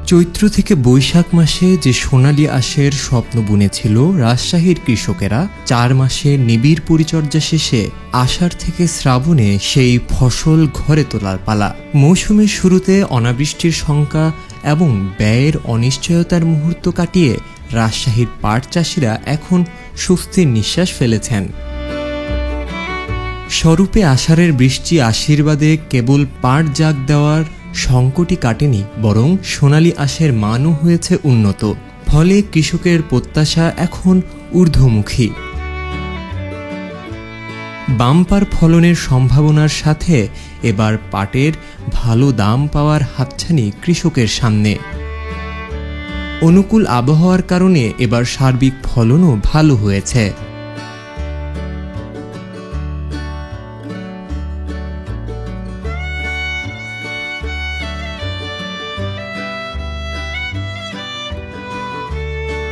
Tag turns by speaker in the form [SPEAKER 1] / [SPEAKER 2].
[SPEAKER 1] চৈত্র থেকে বৈশাখ মাসে যে সোনালী আঁশের স্বপ্ন বুনেছিল রাজশাহীর কৃষকেরা 4 মাসের নিবিড় পরিচর্যা শেষে আষাঢ় থেকে শ্রাবণে সেই ফসল ঘরে তোলার পালা। মৌসুমের শুরুতে অনাবৃষ্টির শঙ্কা এবং ব্যয়ের অনিশ্চয়তার মুহূর্ত কাটিয়ে রাজশাহীর পাট চাষিরা এখন স্বস্তির নিঃশ্বাস ফেলেছেন। স্বরূপে আষাঢ়ের বৃষ্টি আশীর্বাদে কেবল পাট জাগ দেওয়ার সংকটই কাটেনি, বরং সোনালী আঁশের মানও হয়েছে উন্নত। ফলে কৃষকের প্রত্যাশা এখন ঊর্ধ্বমুখী। বাম্পার ফলনের সম্ভাবনার সাথে এবার পাটের ভালো দাম পাওয়ার হাতছানি কৃষকের সামনে। অনুকূল আবহাওয়ার কারণে এবার সার্বিক ফলনও ভালো হয়েছে।